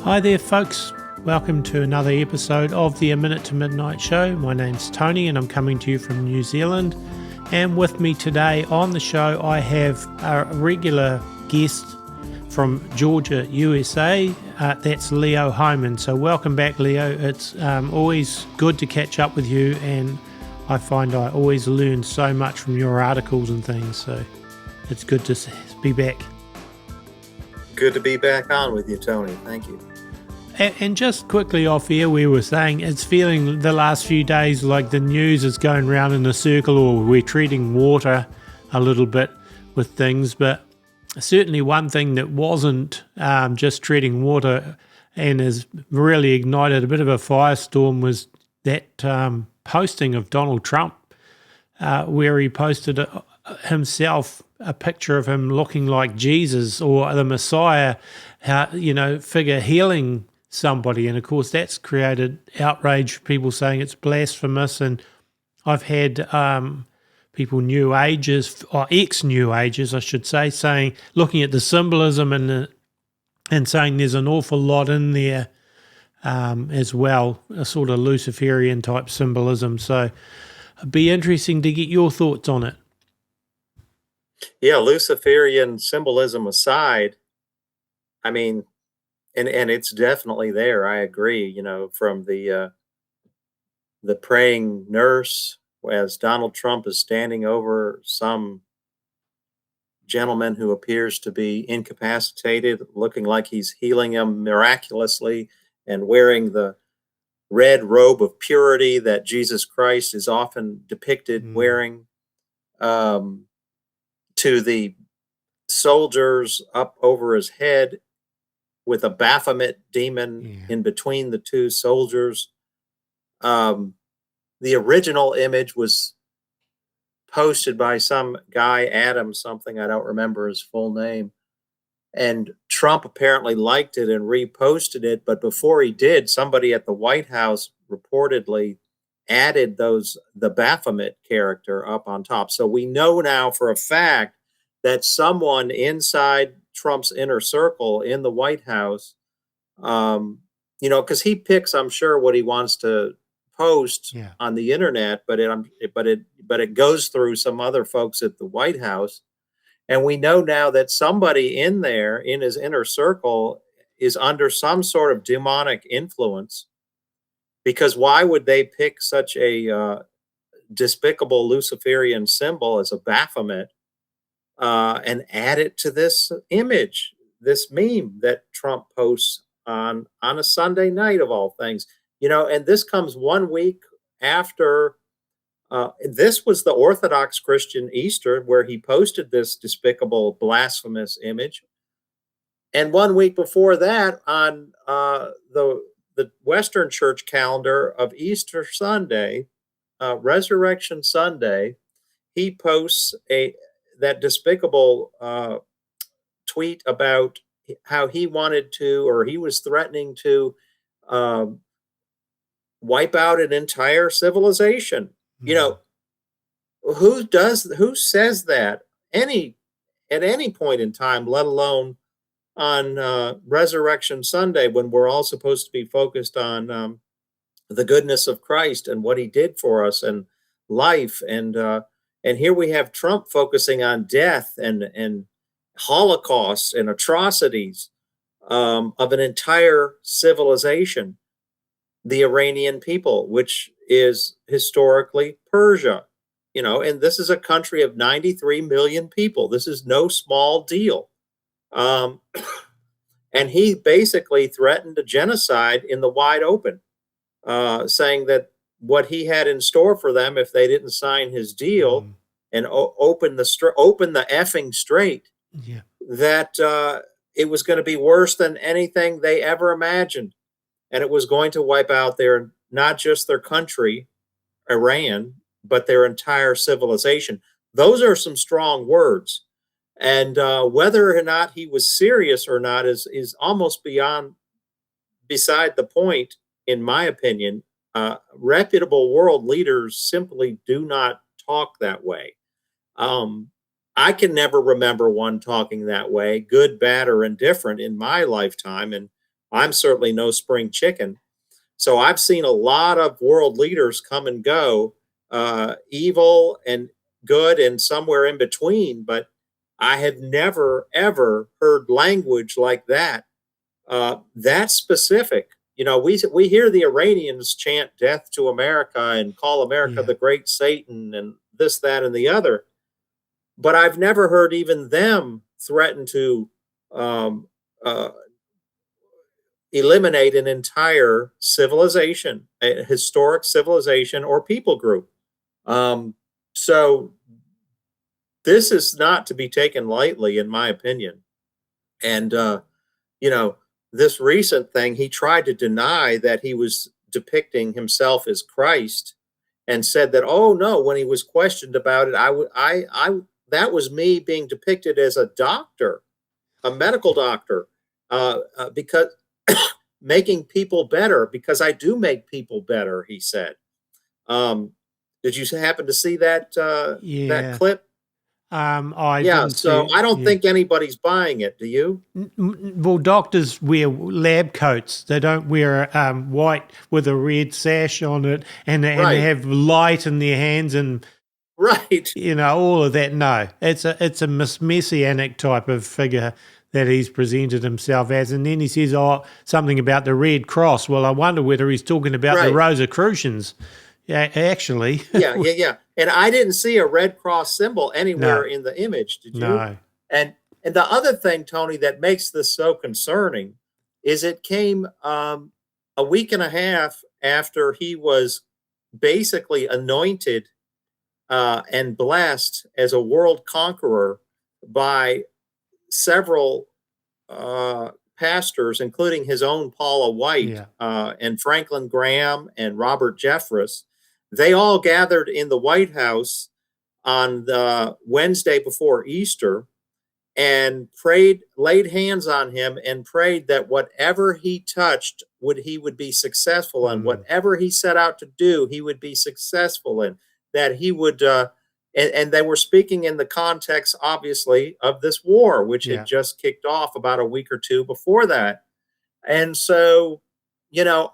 Hi there, folks. Welcome to another episode of the A Minute to Midnight Show. My name's Tony and I'm coming to you from New Zealand. And with me today on the show, I have a regular guest from Georgia, USA. That's Leo Hohmann. So welcome back, Leo. It's always good to catch up with you, and I find I always learn so much from your articles and things. So it's good to be back. Good to be back on with you, Tony. Thank you. And just quickly off air, we were saying it's feeling the last few days like the news is going round in a circle, or we're treading water a little bit with things. But certainly one thing that wasn't just treading water and has really ignited a bit of a firestorm was that posting of Donald Trump, where he posted himself a picture of him looking like Jesus or the Messiah, figure healing somebody. And of course that's created outrage, people saying it's blasphemous. And I've had people New Agers, or ex-New Agers I should say, saying, looking at the symbolism and saying there's an awful lot in there as well, a sort of Luciferian type symbolism. So it'd be interesting to get your thoughts on it. Yeah, Luciferian symbolism aside, I mean, and it's definitely there. I agree. From the praying nurse as Donald Trump is standing over some gentleman who appears to be incapacitated, looking like he's healing him miraculously, and wearing the red robe of purity that Jesus Christ is often depicted wearing. To the soldiers up over his head with a Baphomet demon in between the two soldiers. The original image was posted by some guy, Adam something, I don't remember his full name. And Trump apparently liked it and reposted it. But before he did, somebody at the White House reportedly added the Baphomet character up on top. So we know now for a fact that someone inside Trump's inner circle in the White House, because he picks, I'm sure, what he wants to post on the internet, but it goes through some other folks at the White House. And we know now that somebody in there, in his inner circle, is under some sort of demonic influence. Because why would they pick such a despicable Luciferian symbol as a Baphomet and add it to this image, this meme that Trump posts on a Sunday night of all things? And this comes 1 week after this was the Orthodox Christian Easter, where he posted this despicable, blasphemous image. And 1 week before that, on the Western Church calendar of Easter Sunday, Resurrection Sunday, he posts that despicable tweet about how he wanted to, or he was threatening to wipe out an entire civilization. Who says that at any point in time, let alone on Resurrection Sunday, when we're all supposed to be focused on the goodness of Christ and what he did for us and life. And here we have Trump focusing on death and Holocaust and atrocities of an entire civilization, the Iranian people, which is historically Persia. And this is a country of 93 million people. This is no small deal. And he basically threatened a genocide in the wide open, saying that what he had in store for them if they didn't sign his deal and open the effing strait, that it was going to be worse than anything they ever imagined. And it was going to wipe out not just their country, Iran, but their entire civilization. Those are some strong words. And whether or not he was serious or not is almost beside the point, in my opinion. Reputable world leaders simply do not talk that way. I can never remember one talking that way, good, bad, or indifferent, in my lifetime. And I'm certainly no spring chicken. So I've seen a lot of world leaders come and go, evil and good and somewhere in between, but I have never, ever heard language like that, that specific. You know, we hear the Iranians chant death to America and call America Yeah. the great Satan and this, that, and the other. But I've never heard even them threaten to um, uh, eliminate an entire civilization, a historic civilization or people group. So this is not to be taken lightly, in my opinion. And, you know, this recent thing, he tried to deny that he was depicting himself as Christ and said that, oh no, when he was questioned about it, that was me being depicted as a doctor, a medical doctor, because making people better, because I do make people better, he said. Um, did you happen to see that that Yeah. clip? I Yeah, didn't so see. I don't Yeah. think anybody's buying it. Do you? Well, doctors wear lab coats. They don't wear white with a red sash on it, and they Right, have light in their hands, and right, all of that. No, it's a messianic type of figure that he's presented himself as. And then he says, "Oh, something about the Red Cross." Well, I wonder whether he's talking about the right. Rosicrucians. Yeah, actually, Yeah, yeah, yeah. And I didn't see a Red Cross symbol anywhere no, in the image. Did you? no, And the other thing, Tony, that makes this so concerning is it came a week and a half after he was basically anointed and blessed as a world conqueror by several pastors, including his own Paula White yeah, and Franklin Graham and Robert Jeffress. They all gathered in the White House on the Wednesday before Easter and prayed, laid hands on him and prayed that whatever he touched he would be successful in. Whatever he set out to do, he would be successful in. That he would, and they were speaking in the context, obviously, of this war, which had yeah, just kicked off about a week or two before that. And so,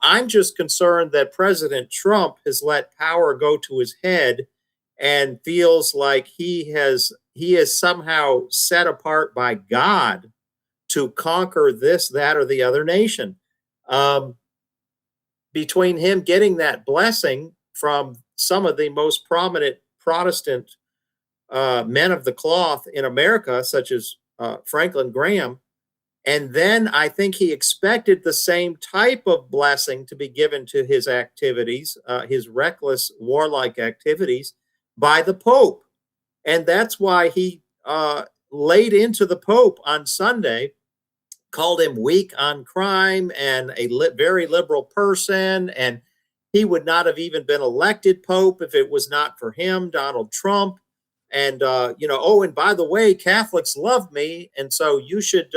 I'm just concerned that President Trump has let power go to his head and feels like he is somehow set apart by God to conquer this, that, or the other nation. Um, Between him getting that blessing from some of the most prominent Protestant men of the cloth in America, such as Franklin Graham, and then I think he expected the same type of blessing to be given to his activities, his reckless, warlike activities, by the Pope. And that's why he laid into the Pope on Sunday, called him weak on crime and a very liberal person. And he would not have even been elected Pope if it was not for him, Donald Trump. And, oh, and by the way, Catholics love me. And so you should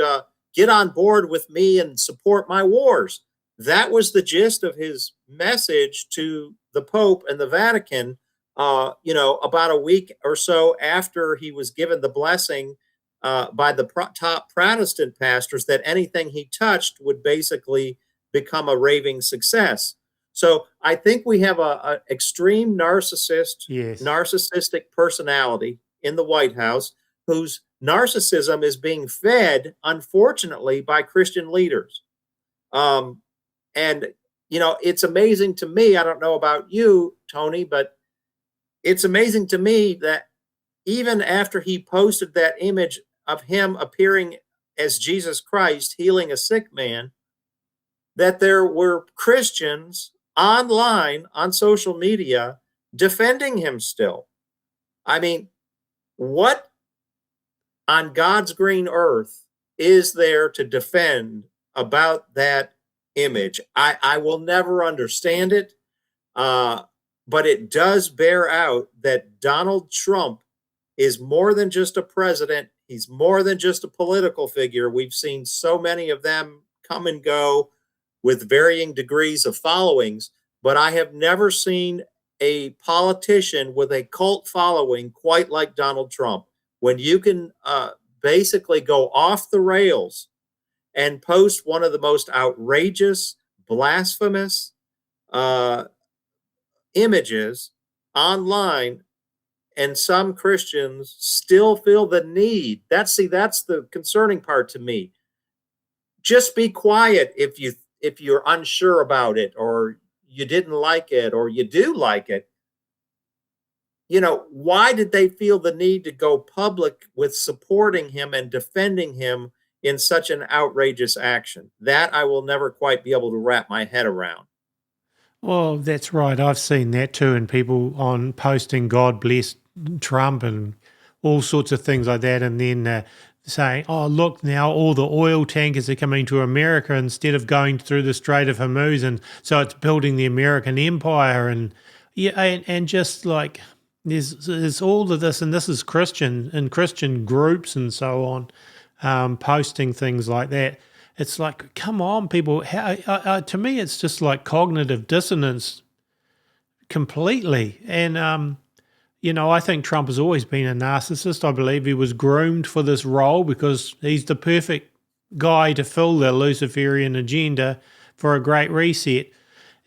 get on board with me and support my wars. That was the gist of his message to the Pope and the Vatican, about a week or so after he was given the blessing by the top Protestant pastors that anything he touched would basically become a raving success. So I think we have a extreme yes, narcissistic personality in the White House whose narcissism is being fed, unfortunately, by Christian leaders. Um, and it's amazing to me. I don't know about you, Tony, but it's amazing to me that even after he posted that image of him appearing as Jesus Christ healing a sick man, that there were Christians online on social media defending him still. I mean, what on God's green earth is there to defend about that image? I will never understand it, uh, but it does bear out that Donald Trump is more than just a president. He's more than just a political figure. We've seen so many of them come and go with varying degrees of followings, but I have never seen a politician with a cult following quite like Donald Trump. When you can basically go off the rails and post one of the most outrageous, blasphemous images online, and some Christians still feel the need. That's the concerning part to me. Just be quiet if you're unsure about it, or you didn't like it, or you do like it. Why did they feel the need to go public with supporting him and defending him in such an outrageous action? That I will never quite be able to wrap my head around. Well, that's right. I've seen that too, and people on posting "God bless Trump" and all sorts of things like that, and then saying, "Oh, look, now all the oil tankers are coming to America instead of going through the Strait of Hormuz, and so it's building the American empire." And yeah, and just like there's all of this, and this is Christian and Christian groups and so on, posting things like that. It's like, come on, people. To me, it's just like cognitive dissonance completely. And, I think Trump has always been a narcissist. I believe he was groomed for this role because he's the perfect guy to fill the Luciferian agenda for a great reset.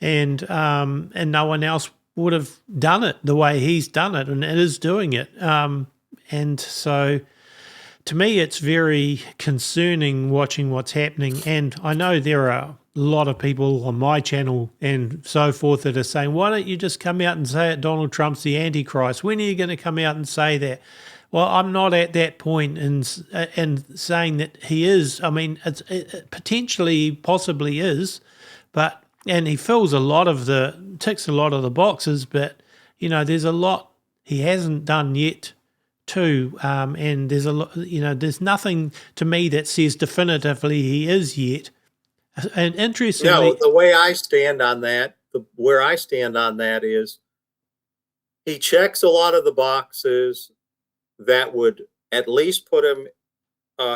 And no one else would have done it the way he's done it, and it is doing it. And so to me, it's very concerning watching what's happening. And I know there are a lot of people on my channel and so forth that are saying, why don't you just come out and say it, Donald Trump's the Antichrist? When are you going to come out and say that? Well, I'm not at that point in saying that he is. I mean, it potentially, possibly is, and he fills ticks a lot of the boxes, but, there's a lot he hasn't done yet too, and there's there's nothing to me that says definitively he is yet. And interestingly, the way I stand on that, where I stand on that is he checks a lot of the boxes that would at least put him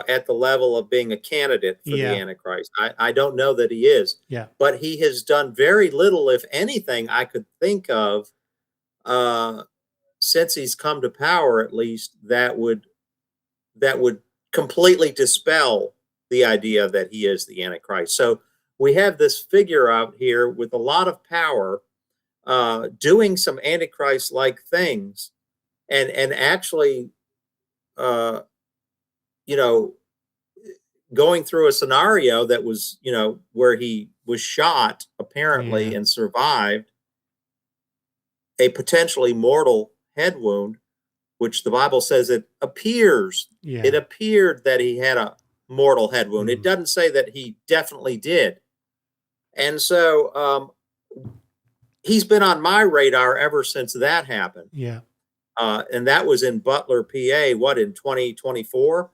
at the level of being a candidate for the Antichrist. I don't know that he is, but he has done very little, if anything, I could think of since he's come to power, at least, that would completely dispel the idea that he is the Antichrist. So we have this figure out here with a lot of power, doing some Antichrist-like things, and actually, going through a scenario that was, where he was shot apparently and survived a potentially mortal head wound, which the Bible says it appears. It appeared that he had a mortal head wound. It doesn't say that he definitely did. And so he's been on my radar ever since that happened. And that was in Butler, PA, in 2024?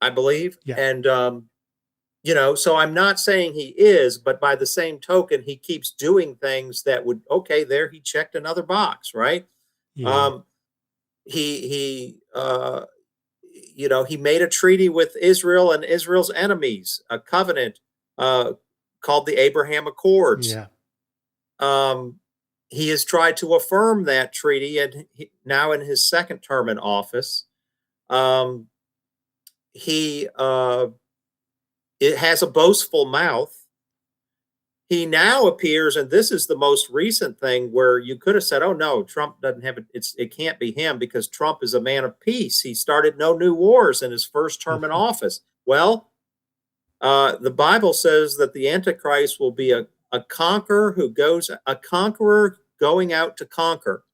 I believe. And, so I'm not saying he is, but by the same token, he keeps doing things that would, okay, there he checked another box, right? He made a treaty with Israel and Israel's enemies, a covenant called the Abraham Accords. He has tried to affirm that treaty, and now in his second term in office, it has a boastful mouth. He now appears, and this is the most recent thing where you could have said, oh no, Trump doesn't have it. It can't be him because Trump is a man of peace. He started no new wars in his first term in office. Well, the Bible says that the Antichrist will be a conqueror going out to conquer.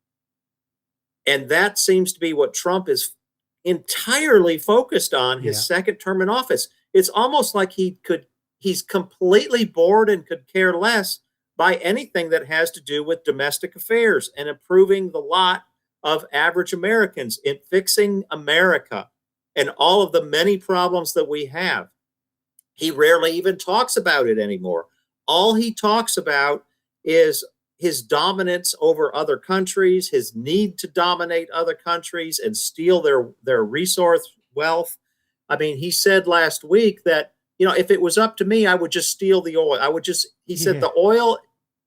And that seems to be what Trump is entirely focused on his second term in office. It's almost like he's completely bored and could care less by anything that has to do with domestic affairs and improving the lot of average Americans, in fixing America and all of the many problems that we have. He rarely even talks about it anymore. All he talks about is his dominance over other countries, his need to dominate other countries and steal their resource wealth. I mean, he said last week that, if it was up to me, I would just steal the oil. He said the oil,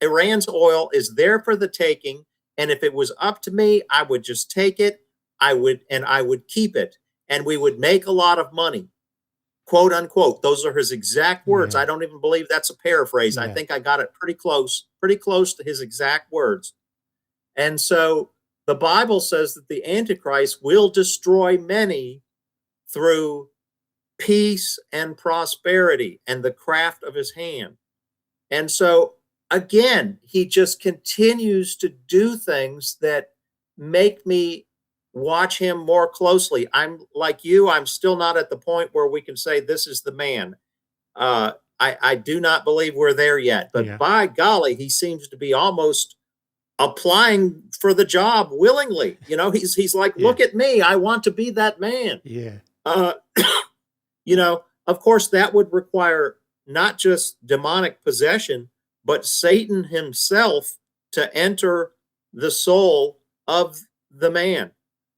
Iran's oil, is there for the taking. And if it was up to me, I would just take it. I would keep it. And we would make a lot of money. quote unquote. Those are his exact words. Yeah. I don't even believe that's a paraphrase. I think I got it pretty close to his exact words. And so the Bible says that the Antichrist will destroy many through peace and prosperity and the craft of his hand. And so again, he just continues to do things that make me watch him more closely. I'm like you, I'm still not at the point where we can say this is the man. I do not believe we're there yet, but by golly, he seems to be almost applying for the job willingly. You know, he's like, look at me, I want to be that man. Yeah. You know, of course, that would require not just demonic possession, but Satan himself to enter the soul of the man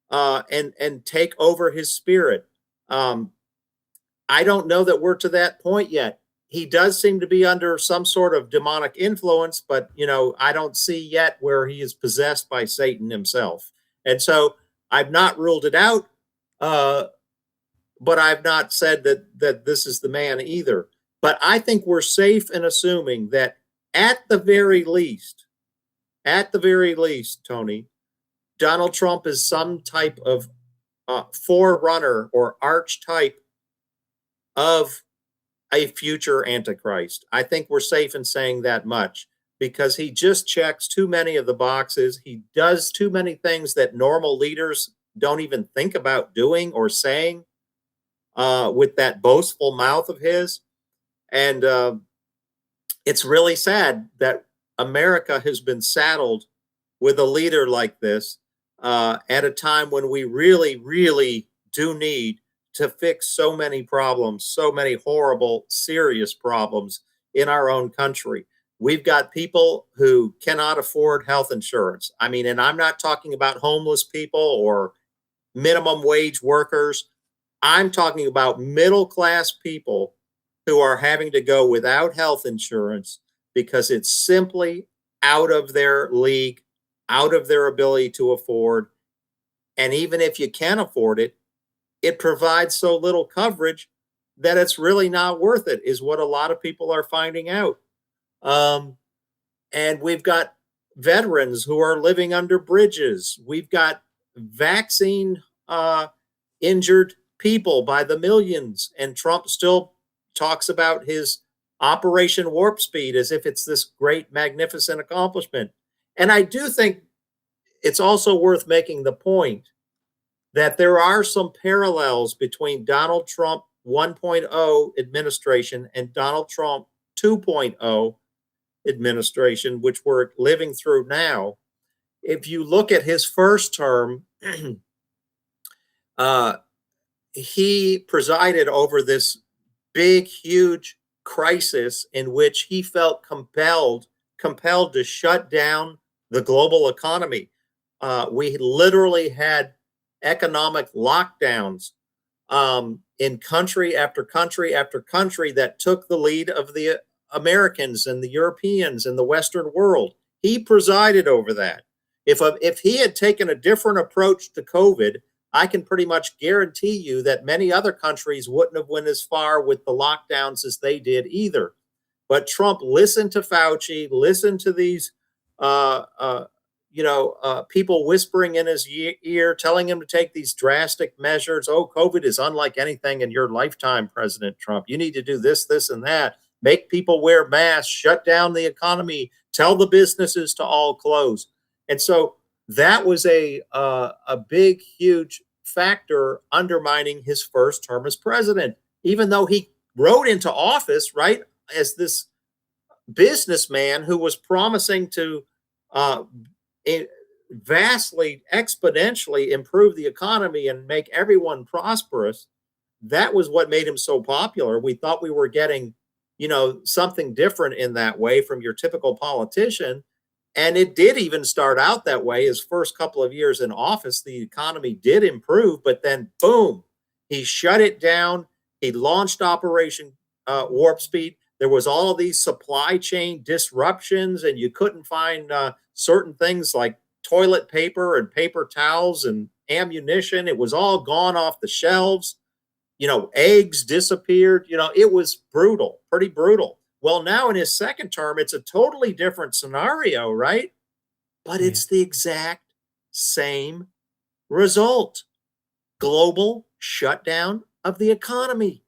and take over his spirit. I don't know that we're to that point yet. He does seem to be under some sort of demonic influence, but, you know, I don't see yet where he is possessed by Satan himself. And so I've not ruled it out, but I've not said that this is the man either. But I think we're safe in assuming that at the very least, Tony, Donald Trump is some type of forerunner or archetype of a future Antichrist. I think we're safe in saying that much because he just checks too many of the boxes. He does too many things that normal leaders don't even think about doing or saying with that boastful mouth of his. And it's really sad that America has been saddled with a leader like this at a time when we really, really do need to fix so many problems, so many horrible, serious problems in our own country. We've got people who cannot afford health insurance. I mean, and I'm not talking about homeless people or minimum wage workers. I'm talking about middle-class people who are having to go without health insurance because it's simply out of their league, out of their ability to afford. And even if you can afford it, it provides so little coverage that it's really not worth it, is what a lot of people are finding out. And we've got veterans who are living under bridges. We've got vaccine injured people by the millions. And Trump still talks about his Operation Warp Speed as if it's this great, magnificent accomplishment. And I do think it's also worth making the point that there are some parallels between Donald Trump 1.0 administration and Donald Trump 2.0 administration, which we're living through now. If you look at his first term, he presided over this big, huge crisis in which he felt compelled to shut down the global economy. We literally had economic lockdowns in country after country after country that took the lead of the Americans and the Europeans and the Western world. He presided over that. If he had taken a different approach to COVID, I can pretty much guarantee you that many other countries wouldn't have went as far with the lockdowns as they did either. But Trump listened to Fauci, listened to these people whispering in his ear, telling him to take these drastic measures. Oh, COVID is unlike anything in your lifetime, President Trump. You need to do this, this, and that. Make people wear masks, shut down the economy, tell the businesses to all close. And so that was a big, huge factor undermining his first term as president, even though he rode into office, right, as this businessman who was promising to vastly, exponentially improve the economy and make everyone prosperous. That was what made him so popular. We thought we were getting, something different in that way from your typical politician. And it did even start out that way. His first couple of years in office, the economy did improve, but then boom, he shut it down. He launched Operation Warp Speed. There was all of these supply chain disruptions, and you couldn't find certain things like toilet paper and paper towels and ammunition. It was all gone off the shelves. eggs disappeared. It was brutal, pretty brutal. Well, now in his second term, it's a totally different scenario, right? But it's the exact same result. Global shutdown of the economy.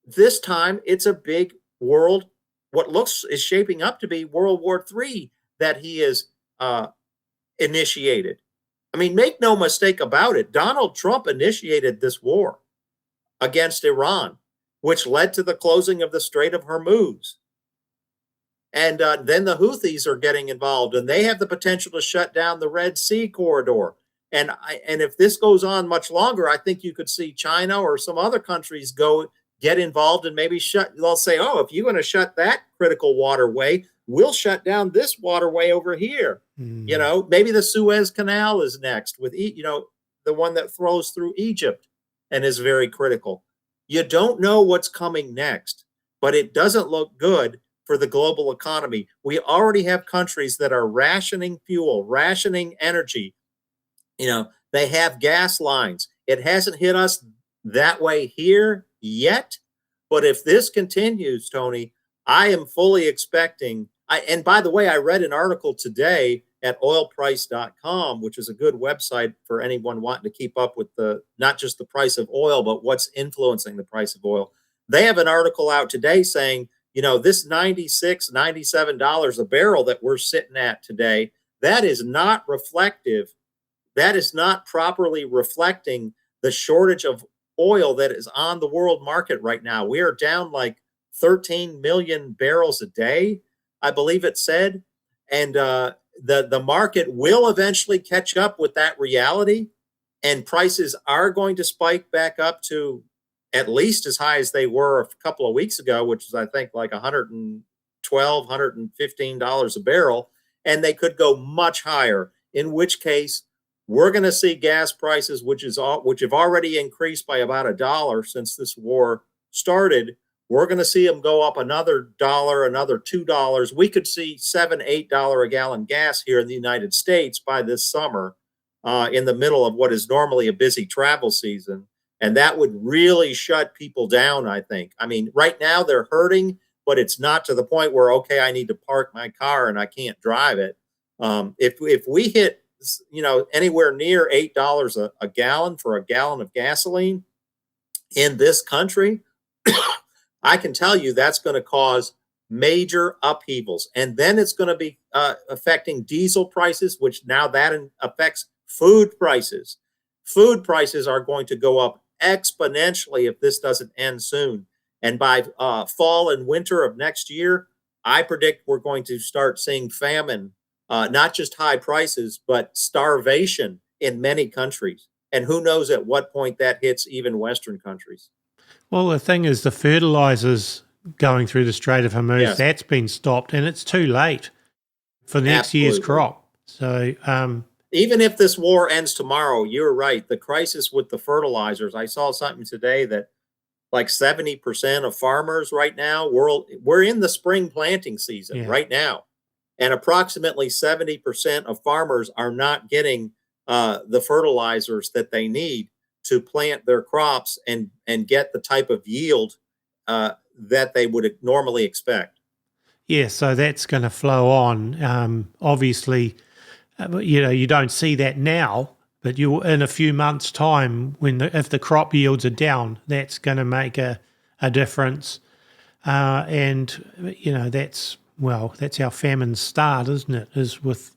This time, it's a big world, what is shaping up to be World War III that he is initiated. I mean, make no mistake about it. Donald Trump initiated this war against Iran, which led to the closing of the Strait of Hormuz. And then the Houthis are getting involved, and they have the potential to shut down the Red Sea corridor. And if this goes on much longer, I think you could see China or some other countries get involved and maybe they'll say, oh, if you're going to shut that critical waterway, we'll shut down this waterway over here. Maybe the Suez Canal is next with, the one that flows through Egypt and is very critical. You don't know what's coming next, but it doesn't look good for the global economy. We already have countries that are rationing fuel, rationing energy. They have gas lines. It hasn't hit us that way here yet, but if this continues, Tony, I am fully expecting. And by the way, I read an article today at oilprice.com, which is a good website for anyone wanting to keep up with not just the price of oil, but what's influencing the price of oil. They have an article out today saying, this $96, $97 a barrel that we're sitting at today, that is not reflective. That is not properly reflecting the shortage of oil that is on the world market right now. We are down like 13 million barrels a day, I believe it said. And the market will eventually catch up with that reality, and prices are going to spike back up to at least as high as they were a couple of weeks ago, which is, I think, like $112, $115 a barrel. And they could go much higher, in which case we're going to see gas prices, which have already increased by about $1 since this war started. We're going to see them go up another $1, another $2. We could see $7, $8 a gallon gas here in the United States by this summer, in the middle of what is normally a busy travel season. And that would really shut people down, I think. I mean, right now they're hurting, but it's not to the point where, okay, I need to park my car and I can't drive it. If we hit, anywhere near $8 a gallon for a gallon of gasoline in this country, I can tell you that's going to cause major upheavals. And then it's going to be affecting diesel prices, which now that affects food prices. Food prices are going to go up exponentially if this doesn't end soon. And by fall and winter of next year, I predict we're going to start seeing famine, not just high prices, but starvation in many countries. And who knows at what point that hits even Western countries. Well, the thing is, the fertilizers going through the Strait of Hormuz, that's been stopped, and it's too late for next year's crop. So even if this war ends tomorrow, you're right. The crisis with the fertilizers, I saw something today that like 70% of farmers right now, we're in the spring planting season right now. And approximately 70% of farmers are not getting the fertilizers that they need to plant their crops and get the type of yield that they would normally expect. Yeah, so that's going to flow on. Obviously, you don't see that now, but you in a few months' time, if the crop yields are down, that's going to make a difference. And that's how famines start, isn't it? Is with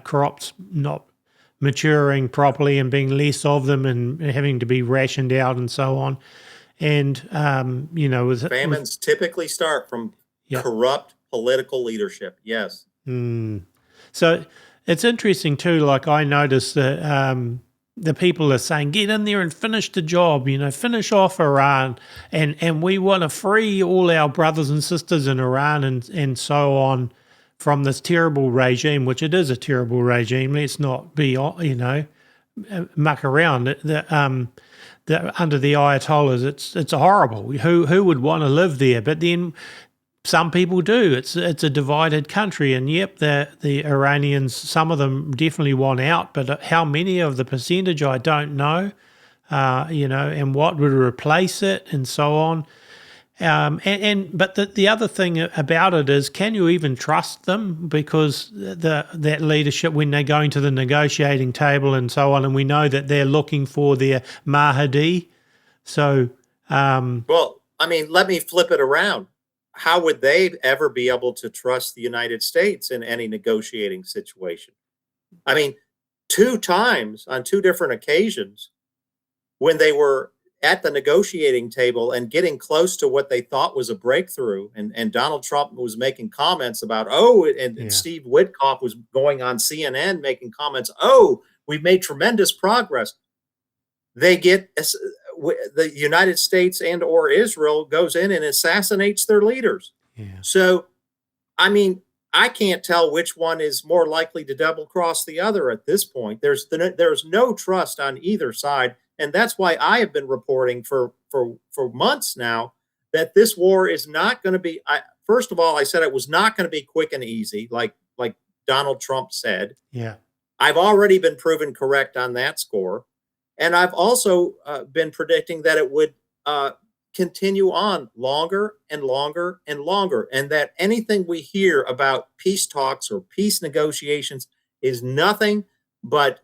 crops not maturing properly and being less of them and having to be rationed out and so on. And famines typically start from corrupt political leadership. Yes. So it's interesting too. Like I noticed that the people are saying, get in there and finish the job, finish off Iran. And we want to free all our brothers and sisters in Iran and so on from this terrible regime, which it is a terrible regime. Let's not be, muck around. Under the Ayatollahs, it's horrible. Who would want to live there? But then some people do. It's a divided country, and the Iranians, some of them definitely want out, but how many of the percentage I don't know. and what would replace it, and so on. But the other thing about it is, can you even trust them? Because that leadership, when they're going to the negotiating table and so on, and we know that they're looking for their Mahdi. So, well, I mean, let me flip it around. How would they ever be able to trust the United States in any negotiating situation? I mean, 2 times on 2 different occasions, when they were at the negotiating table and getting close to what they thought was a breakthrough, and Donald Trump was making comments about, and Steve Witkoff was going on CNN making comments, we've made tremendous progress. They get, the United States and or Israel goes in and assassinates their leaders. So, I mean, I can't tell which one is more likely to double cross the other at this point. There's no trust on either side. And that's why I have been reporting for months now that this war is not going to be. First of all, I said it was not going to be quick and easy, like Donald Trump said. Yeah, I've already been proven correct on that score, and I've also been predicting that it would continue on longer and longer and longer, and that anything we hear about peace talks or peace negotiations is nothing but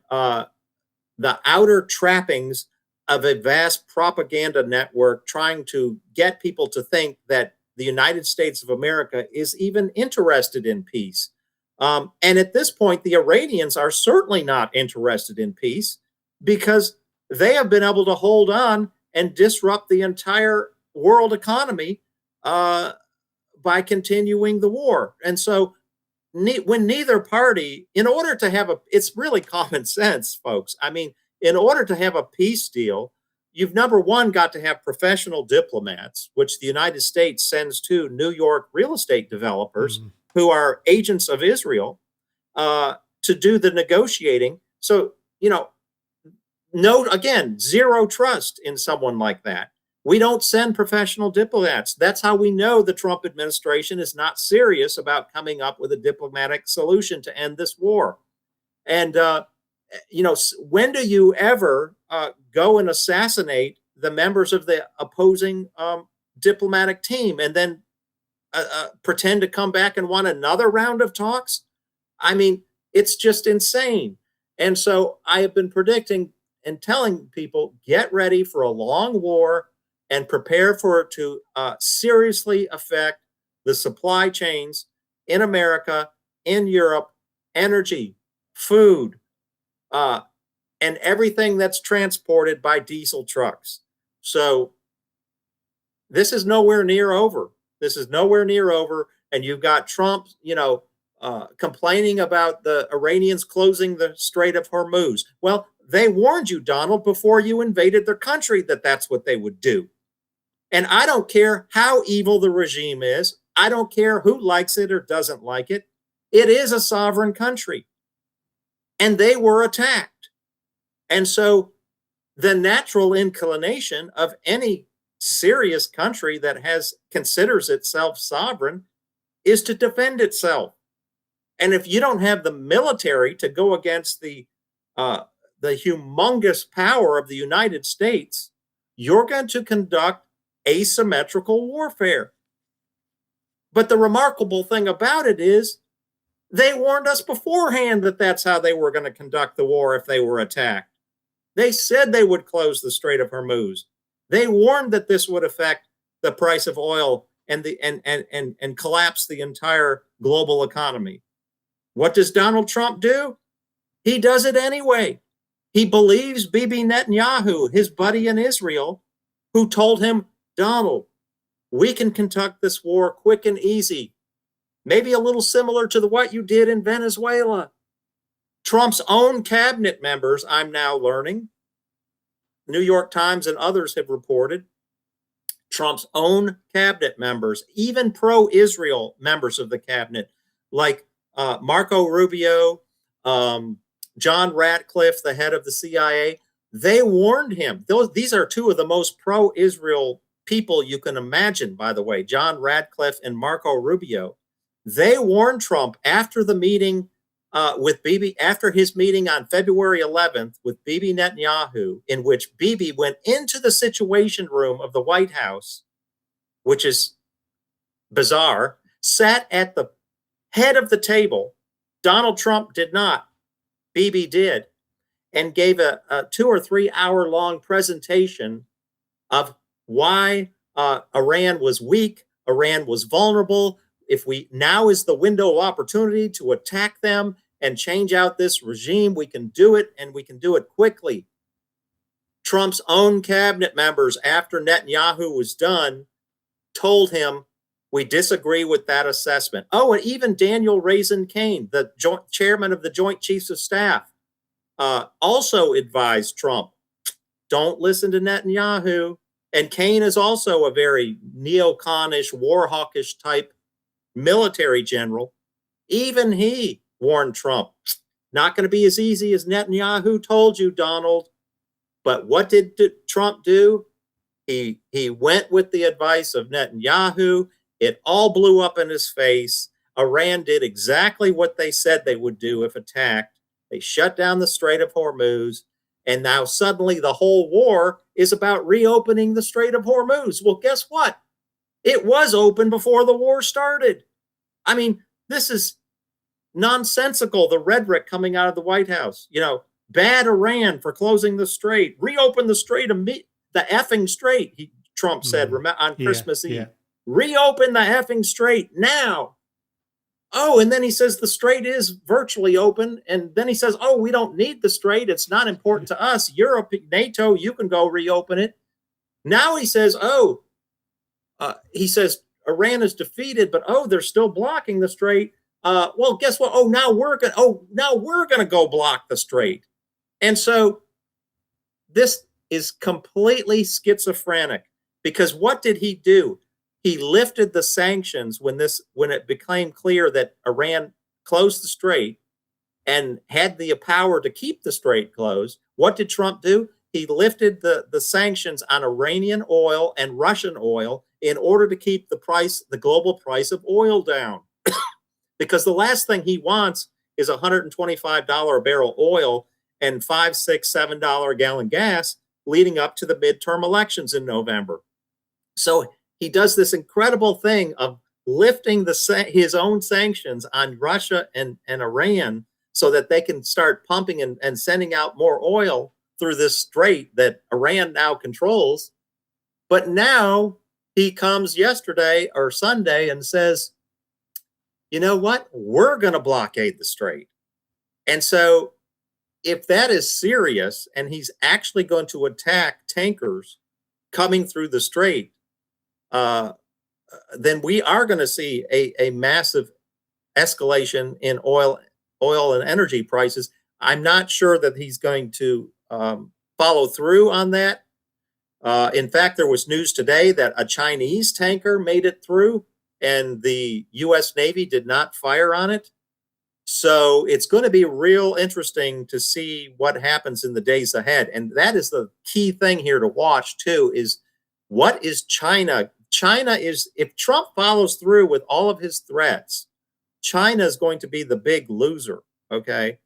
the outer trappings of a vast propaganda network trying to get people to think that the United States of America is even interested in peace. And at this point, the Iranians are certainly not interested in peace, because they have been able to hold on and disrupt the entire world economy by continuing the war. And so when neither party, in order to have it's really common sense, folks. I mean, in order to have a peace deal, you've number one got to have professional diplomats, which the United States sends to New York real estate developers who are agents of Israel to do the negotiating. So, again, zero trust in someone like that. We don't send professional diplomats. That's how we know the Trump administration is not serious about coming up with a diplomatic solution to end this war. And, when do you ever go and assassinate the members of the opposing diplomatic team and then pretend to come back and want another round of talks? I mean, it's just insane. And so I have been predicting and telling people, get ready for a long war and prepare for it to seriously affect the supply chains in America, in Europe, energy, food, and everything that's transported by diesel trucks. So this is nowhere near over. This is nowhere near over. And you've got Trump, complaining about the Iranians closing the Strait of Hormuz. Well, they warned you, Donald, before you invaded their country that that's what they would do. And I don't care how evil the regime is. I don't care who likes it or doesn't like it. It is a sovereign country. And they were attacked. And so the natural inclination of any serious country that considers itself sovereign is to defend itself. And if you don't have the military to go against the humongous power of the United States, you're going to conduct asymmetrical warfare. But the remarkable thing about it is they warned us beforehand that that's how they were going to conduct the war if they were attacked. They said they would close the Strait of Hormuz. They warned that this would affect the price of oil and collapse the entire global economy. What does Donald Trump do? He does it anyway. He believes Bibi Netanyahu, his buddy in Israel, who told him, Donald, we can conduct this war quick and easy. Maybe a little similar to what you did in Venezuela. Trump's own cabinet members, I'm now learning, New York Times and others have reported, Trump's own cabinet members, even pro-Israel members of the cabinet, like Marco Rubio, John Ratcliffe, the head of the CIA, they warned him. These are two of the most pro-Israel people you can imagine, by the way, John Ratcliffe and Marco Rubio. They warned Trump after the meeting with Bibi after his meeting on February 11th with Bibi Netanyahu, in which Bibi went into the Situation Room of the White House, which is bizarre, sat at the head of the table. Donald Trump did not. Bibi did, and gave a 2 or 3 hour long presentation of why Iran was weak, Iran was vulnerable. If we now is the window of opportunity to attack them and change out this regime, we can do it, and we can do it quickly. Trump's own cabinet members, after Netanyahu was done, told him, we disagree with that assessment. Oh, and even Daniel Raisin Kane, the chairman of the Joint Chiefs of Staff, also advised Trump, don't listen to Netanyahu. And Kane is also a very neoconish, war hawkish type military general. Even he warned Trump, not going to be as easy as Netanyahu told you, Donald. But what did Trump do? He went with the advice of Netanyahu. It all blew up in his face. Iran did exactly what they said they would do if attacked. They shut down the Strait of Hormuz. And now suddenly the whole war is about reopening the Strait of Hormuz. Well, guess what? It was open before the war started. I mean, this is nonsensical, the rhetoric coming out of the White House. You know, bad Iran for closing the strait. Reopen the strait, the effing strait, Trump said on Christmas Eve. Reopen the effing strait now. Oh, and then he says the strait is virtually open. And then he says, oh, we don't need the strait. It's not important to us. Europe, NATO, you can go reopen it. Now he says, Iran is defeated, but they're still blocking the strait. Well, guess what? Now we're gonna go block the strait. And so this is completely schizophrenic, because what did he do? He lifted the sanctions when it became clear that Iran closed the strait and had the power to keep the strait closed. What did Trump do? He lifted the sanctions on Iranian oil and Russian oil in order to keep the global price of oil down. Because the last thing he wants is $125 a barrel oil and $5, $6, $7 a gallon gas leading up to the midterm elections in November. So he does this incredible thing of lifting his own sanctions on Russia and Iran so that they can start pumping and sending out more oil through this strait that Iran now controls. But now he comes yesterday or Sunday and says, you know what? We're going to blockade the strait. And so if that is serious and he's actually going to attack tankers coming through the strait, then we are going to see a massive escalation in oil and energy prices. I'm not sure that he's going to follow through on that. In fact, there was news today that a Chinese tanker made it through and the U.S. Navy did not fire on it. So it's going to be real interesting to see what happens in the days ahead. And that is the key thing here to watch too, is what is China? China is, if Trump follows through with all of his threats, China is going to be the big loser. Okay.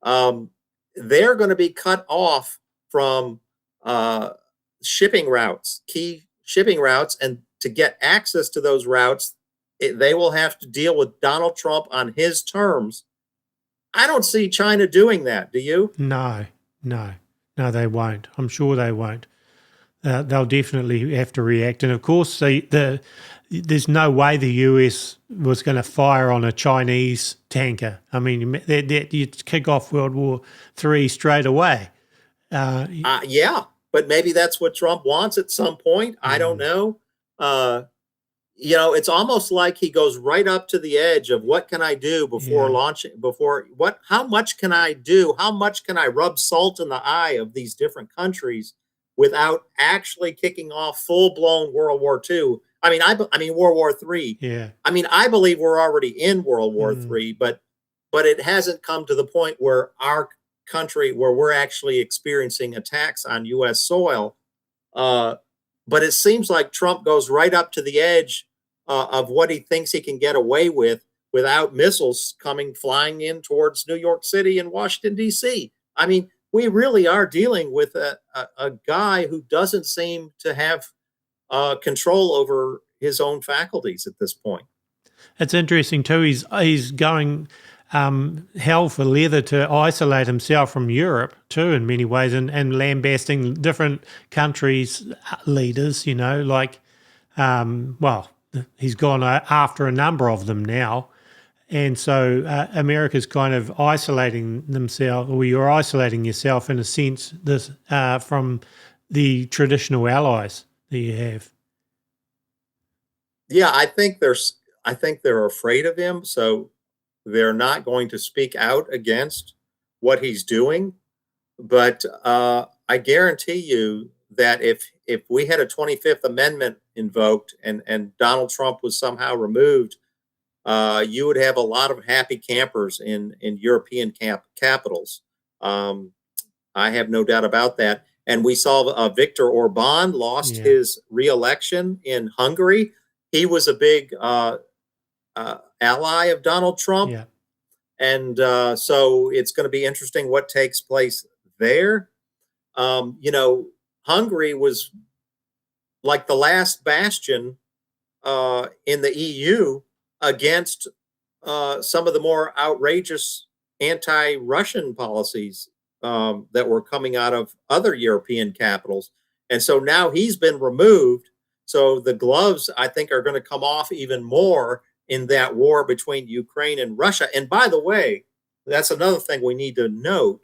They're going to be cut off from shipping routes, key shipping routes. And to get access to those routes, they will have to deal with Donald Trump on his terms. I don't see China doing that. Do you? No, they won't. I'm sure they won't. They'll definitely have to react. And of course, there's no way the US was going to fire on a Chinese tanker. I mean, you'd kick off World War III straight away. Yeah, but maybe that's what Trump wants at some point. I don't know. It's almost like he goes right up to the edge of what can I do before launching, how much can I do? How much can I rub salt in the eye of these different countries without actually kicking off full-blown World War II? I mean, World War III. Yeah. I mean, I believe we're already in World War III, but it hasn't come to the point where our country, where we're actually experiencing attacks on U.S. soil. But it seems like Trump goes right up to the edge of what he thinks he can get away with without missiles coming flying in towards New York City and Washington, D.C. I mean, we really are dealing with a guy who doesn't seem to have control over his own faculties at this point. It's interesting too. He's going hell for leather to isolate himself from Europe too, in many ways, and lambasting different countries' leaders. Like, well, he's gone after a number of them now, and so America's kind of isolating themselves, or you're isolating yourself in a sense, this from the traditional allies that you have. Yeah, I think they're afraid of him, so they're not going to speak out against what he's doing. But I guarantee you that if we had a 25th Amendment invoked and Donald Trump was somehow removed, you would have a lot of happy campers in European capitals. I have no doubt about that. And we saw Viktor Orban lost his re-election in Hungary. He was a big ally of Donald Trump. Yeah. And so it's going to be interesting what takes place there. Hungary was like the last bastion in the EU against some of the more outrageous anti-Russian policies that were coming out of other European capitals. And so now he's been removed. So the gloves, I think, are going to come off even more in that war between Ukraine and Russia. And by the way, that's another thing we need to note.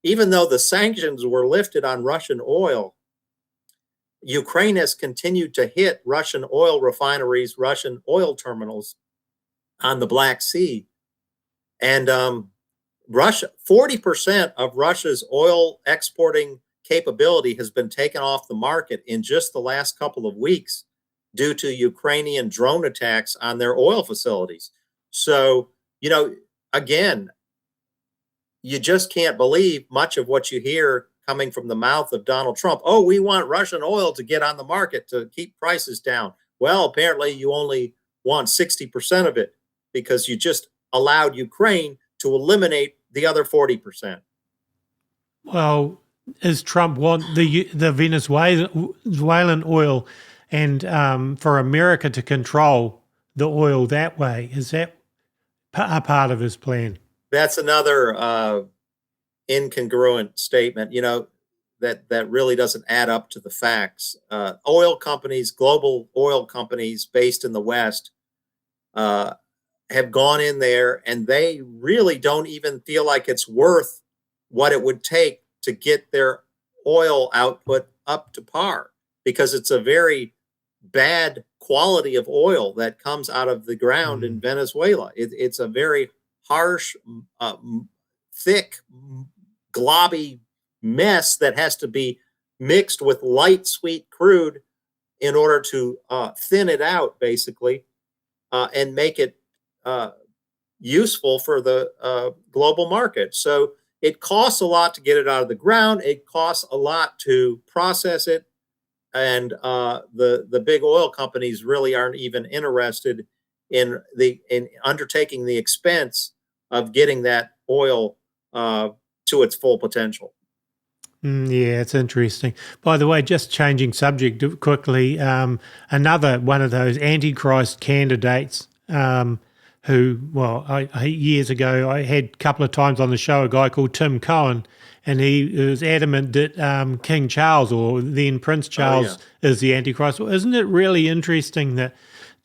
Even though the sanctions were lifted on Russian oil, Ukraine has continued to hit Russian oil refineries, Russian oil terminals on the Black Sea. And Russia, 40% of Russia's oil exporting capability has been taken off the market in just the last couple of weeks due to Ukrainian drone attacks on their oil facilities. So, again, you just can't believe much of what you hear coming from the mouth of Donald Trump. Oh, we want Russian oil to get on the market to keep prices down. Well, apparently you only want 60% of it because you just allowed Ukraine to eliminate the other 40%. Well, does Trump want the Venezuelan oil and for America to control the oil that way? Is that a part of his plan? That's another incongruent statement, that really doesn't add up to the facts. Oil companies, global oil companies based in the West, have gone in there and they really don't even feel like it's worth what it would take to get their oil output up to par, because it's a very bad quality of oil that comes out of the ground in Venezuela. It's a very harsh, thick, globby mess that has to be mixed with light, sweet crude in order to thin it out, basically, and make it useful for the global market. So it costs a lot to get it out of the ground. It costs a lot to process it. And the big oil companies really aren't even interested in undertaking the expense of getting that oil to its full potential. Yeah, it's interesting. By the way, just changing subject quickly, another one of those Antichrist candidates who, years ago, I had a couple of times on the show a guy called Tim Cohen, and he was adamant that King Charles, or then Prince Charles, is the Antichrist. Well, isn't it really interesting that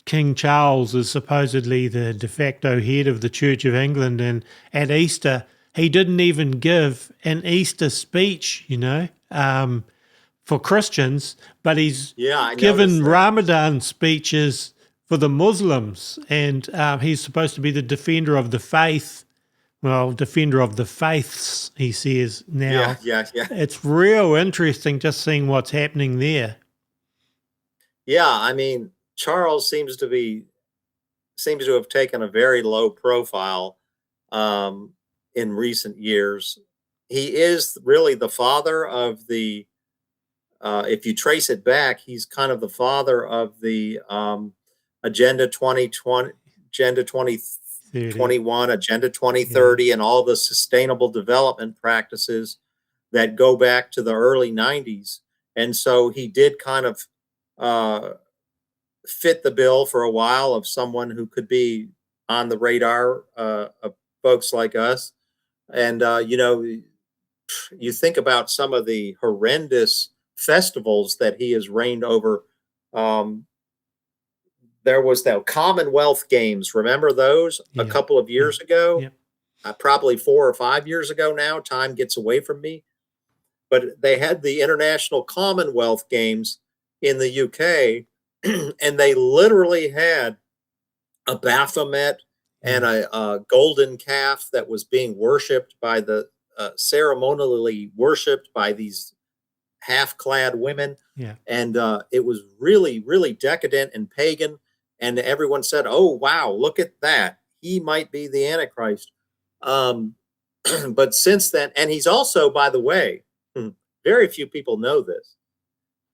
King Charles is supposedly the de facto head of the Church of England, and at Easter he didn't even give an Easter speech, for Christians, but he's given Ramadan speeches for the Muslims, and he's supposed to be the defender of the faith. Well, defender of the faiths, he says now. Yeah. It's real interesting just seeing what's happening there. Yeah, I mean, Charles seems to have taken a very low profile in recent years. He is really the father of the, if you trace it back, he's kind of the father of the Agenda 2020, Agenda 2021, Agenda 2030, and all the sustainable development practices that go back to the early 90s. And so he did kind of fit the bill for a while of someone who could be on the radar of folks like us. And, you think about some of the horrendous festivals that he has reigned over. There was the Commonwealth Games. Remember those a couple of years ago? Probably 4 or 5 years ago now. Time gets away from me. But they had the International Commonwealth Games in the UK, and they literally had a Baphomet and a golden calf that was being worshipped by the ceremonially worshipped by these half-clad women. And it was really, really decadent and pagan. And everyone said, "Oh, wow, look at that. He might be the Antichrist." But since then, and he's also, by the way, very few people know this,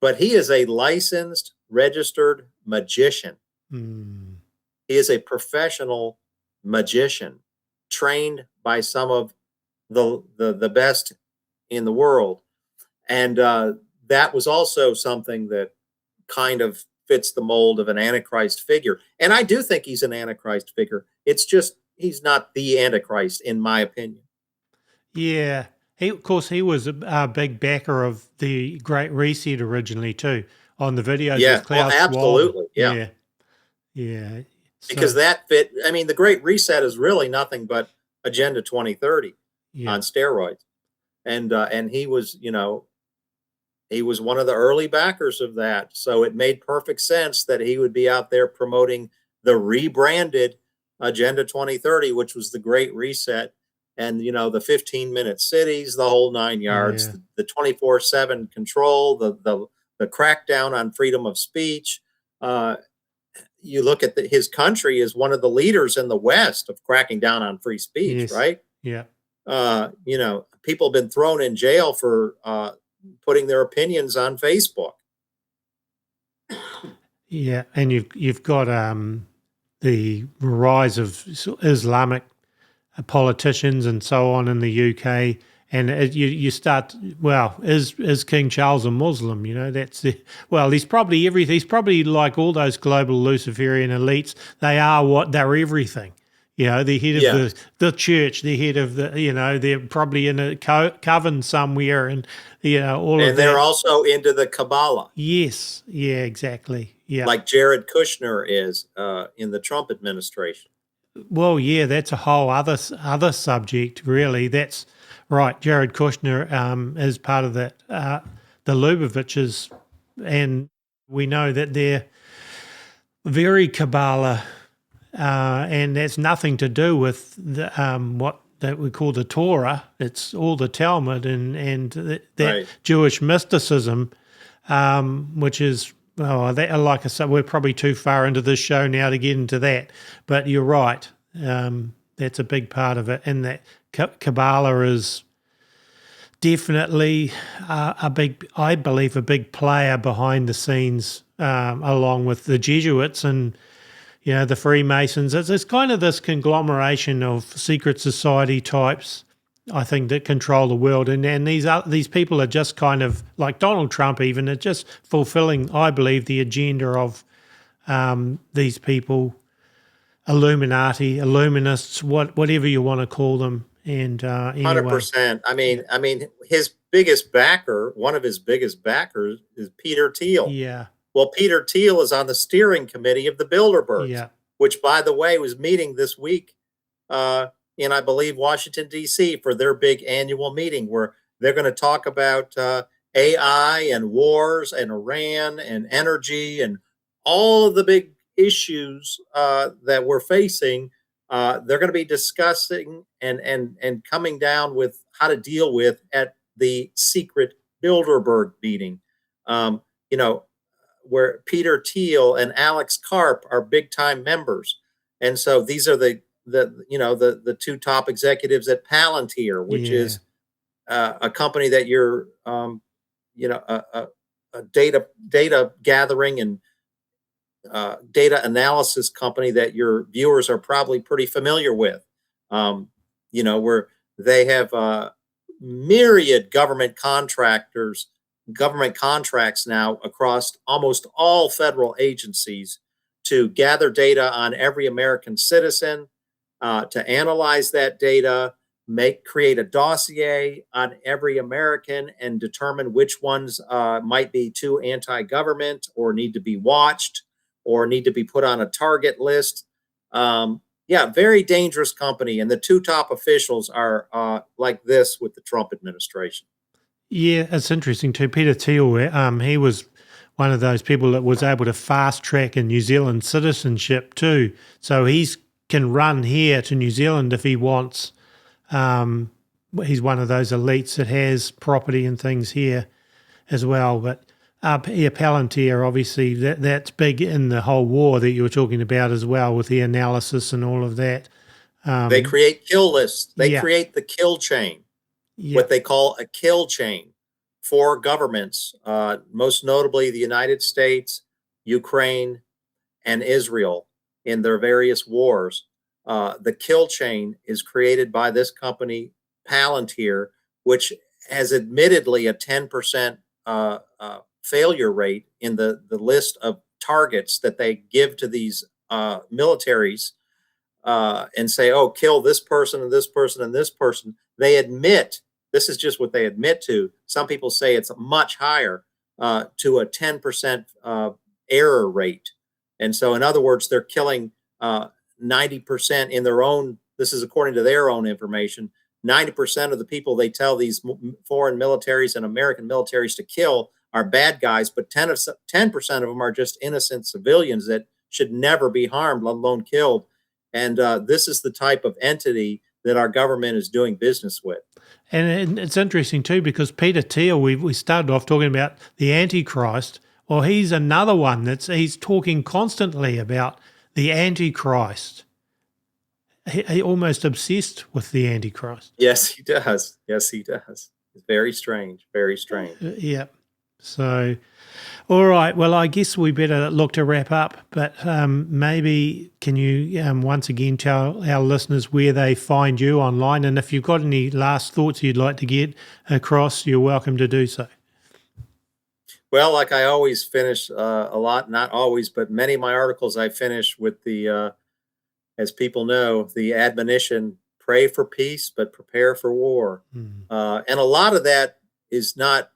but he is a licensed, registered magician. He is a professional magician trained by some of the best in the world. And that was also something that kind of fits the mold of an Antichrist figure. And I do think he's an Antichrist figure. It's just he's not the Antichrist, in my opinion. Yeah. Of course, he was a big backer of the Great Reset originally too. On the videos with Klaus Schwab. Absolutely. Yeah. Because that fit. I mean, the Great Reset is really nothing but Agenda 2030 on steroids. And he was, he was one of the early backers of that. So it made perfect sense that he would be out there promoting the rebranded Agenda 2030, which was the Great Reset. And, the 15-minute cities, the whole 9 yards, the 24/7 control, the crackdown on freedom of speech. You look at his country as one of the leaders in the West of cracking down on free speech, right? Yeah. People have been thrown in jail for putting their opinions on Facebook. Yeah, and you've got the rise of Islamic politicians and so on in the UK, and you start, well, is King Charles a Muslim? That's he's probably everything. He's probably like all those global Luciferian elites. They're everything. The head of the church, the head of they're probably in a coven somewhere, and all of that. And they're also into the Kabbalah. Yes, yeah, exactly. Yeah, like Jared Kushner is in the Trump administration. Well, yeah, that's a whole other subject, really. That's right. Jared Kushner is part of that, the Luboviches, and we know that they're very Kabbalah, and that's nothing to do with the, what that we call the Torah. It's all the Talmud and that Jewish mysticism, which is. Like I said, we're probably too far into this show now to get into that. But you're right. That's a big part of it. And that Kabbalah is definitely I believe, a big player behind the scenes, along with the Jesuits and, the Freemasons. It's kind of this conglomeration of secret society types, I think, that control the world, and these people are just kind of like Donald Trump. Even are just fulfilling, I believe, the agenda of these people, Illuminati, Illuminists, whatever you want to call them. And 100%. I mean, his biggest backer, one of his biggest backers, is Peter Thiel. Yeah. Well, Peter Thiel is on the steering committee of the Bilderbergs, which, by the way, was meeting this week. In, I believe, Washington, D.C. for their big annual meeting where they're going to talk about AI and wars and Iran and energy and all of the big issues that we're facing. They're going to be discussing and coming down with how to deal with at the secret Bilderberg meeting, where Peter Thiel and Alex Karp are big-time members. And so these are the two top executives at Palantir, which is a company that you're, a data gathering and data analysis company that your viewers are probably pretty familiar with. Where they have myriad government contracts now across almost all federal agencies to gather data on every American citizen, to analyze that data, create a dossier on every American, and determine which ones might be too anti-government or need to be watched or need to be put on a target list. Very dangerous company. And the two top officials are like this with the Trump administration. Yeah, it's interesting too. Peter Thiel, he was one of those people that was able to fast track a New Zealand citizenship too. So he's can run here to New Zealand if he wants. He's one of those elites that has property and things here as well. But Palantir, obviously, that's big in the whole war that you were talking about as well, with the analysis and all of that. They create kill lists. They create the kill chain. What they call a kill chain for governments, most notably the United States, Ukraine, and Israel in their various wars. The kill chain is created by this company, Palantir, which has admittedly a 10% failure rate in the list of targets that they give to these militaries and say, oh, kill this person and this person and this person. They admit, this is just what they admit to. Some people say it's much higher, to a 10% error rate. And so, in other words, they're killing 90% in their own, this is according to their own information, 90% of the people they tell these foreign militaries and American militaries to kill are bad guys, but 10% of them are just innocent civilians that should never be harmed, let alone killed. And this is the type of entity that our government is doing business with. And it's interesting too, because Peter Thiel, we started off talking about the Antichrist. Well, he's another one he's talking constantly about the Antichrist. He almost obsessed with the Antichrist. Yes, he does. Yes, he does. It's very strange. Very strange. Yeah. So, all right. Well, I guess we better look to wrap up, but maybe can you once again tell our listeners where they find you online? And if you've got any last thoughts you'd like to get across, you're welcome to do so. Well, like I always finish a lot, not always, but many of my articles I finish with the, as people know, the admonition, pray for peace, but prepare for war. And a lot of that is not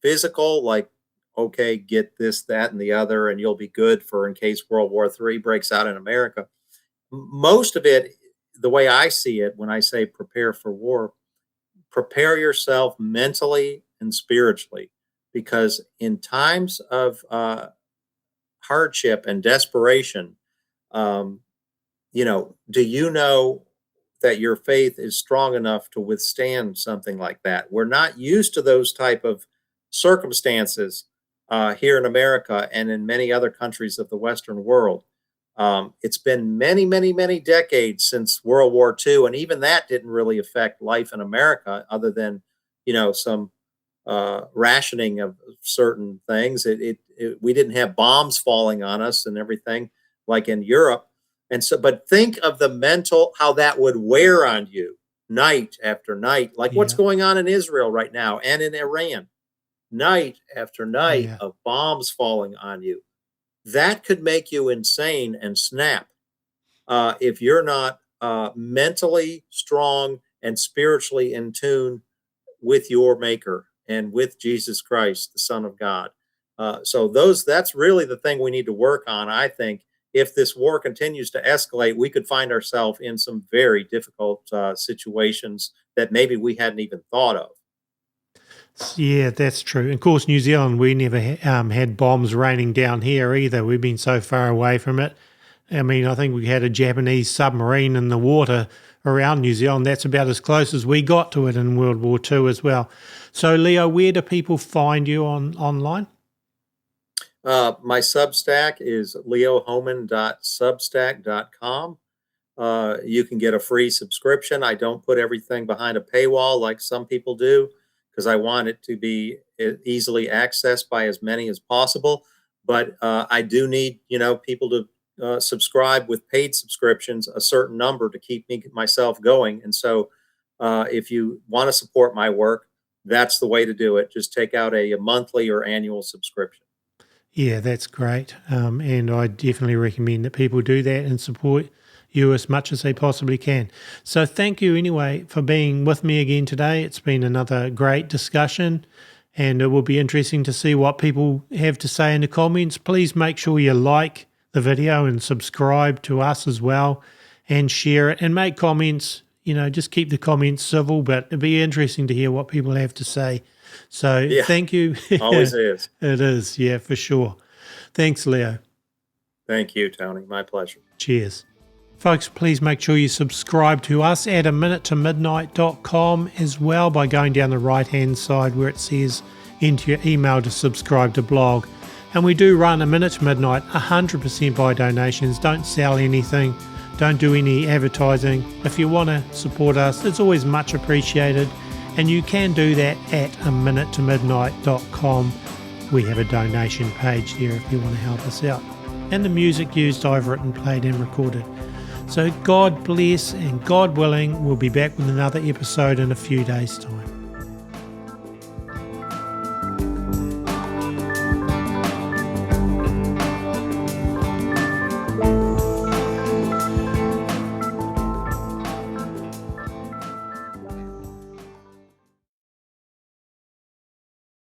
physical, like, okay, get this, that, and the other, and you'll be good for in case World War III breaks out in America. Most of it, the way I see it, when I say prepare for war, prepare yourself mentally and spiritually, because in times of hardship and desperation, do you know that your faith is strong enough to withstand something like that? We're not used to those type of circumstances here in America and in many other countries of the Western world. It's been many, many, many decades since World War II, and even that didn't really affect life in America, other than some rationing of certain things. We didn't have bombs falling on us and everything like in Europe. And so, but think of the mental, how that would wear on you night after night, like what's going on in Israel right now and in Iran. Night after night of bombs falling on you. That could make you insane and snap if you're not mentally strong and spiritually in tune with your maker and with Jesus Christ, the Son of God. So that's really the thing we need to work on. I think if this war continues to escalate, we could find ourselves in some very difficult situations that maybe we hadn't even thought of. Yeah, that's true. Of course, New Zealand, we never had bombs raining down here either. We've been so far away from it. I mean, I think we had a Japanese submarine in the water around New Zealand. That's about as close as we got to it in World War II as well. So, Leo, where do people find you online? My Substack is leohohmann.substack.com. You can get a free subscription. I don't put everything behind a paywall like some people do, because I want it to be easily accessed by as many as possible. but I do need, people to subscribe with paid subscriptions, a certain number to keep myself going. And so if you want to support my work, that's the way to do it. Just take out a monthly or annual subscription. Yeah, that's great. And I definitely recommend that people do that and support you as much as they possibly can. So thank you anyway for being with me again today. It's been another great discussion, and it will be interesting to see what people have to say in the comments. Please make sure you like the video and subscribe to us as well, and share it and make comments. Just keep the comments civil, but it'd be interesting to hear what people have to say. So Thank you. Always is. It is, yeah, for sure. Thanks, Leo. Thank you, Tony. My pleasure. Cheers. Folks, please make sure you subscribe to us at aminutetomidnight.com as well by going down the right-hand side where it says enter your email to subscribe to blog. And we do run A Minute to Midnight 100% by donations. Don't sell anything. Don't do any advertising. If you want to support us, it's always much appreciated. And you can do that at aminutetomidnight.com. We have a donation page there if you want to help us out. And the music used I've written, played and recorded. So God bless, and God willing, we'll be back with another episode in a few days' time.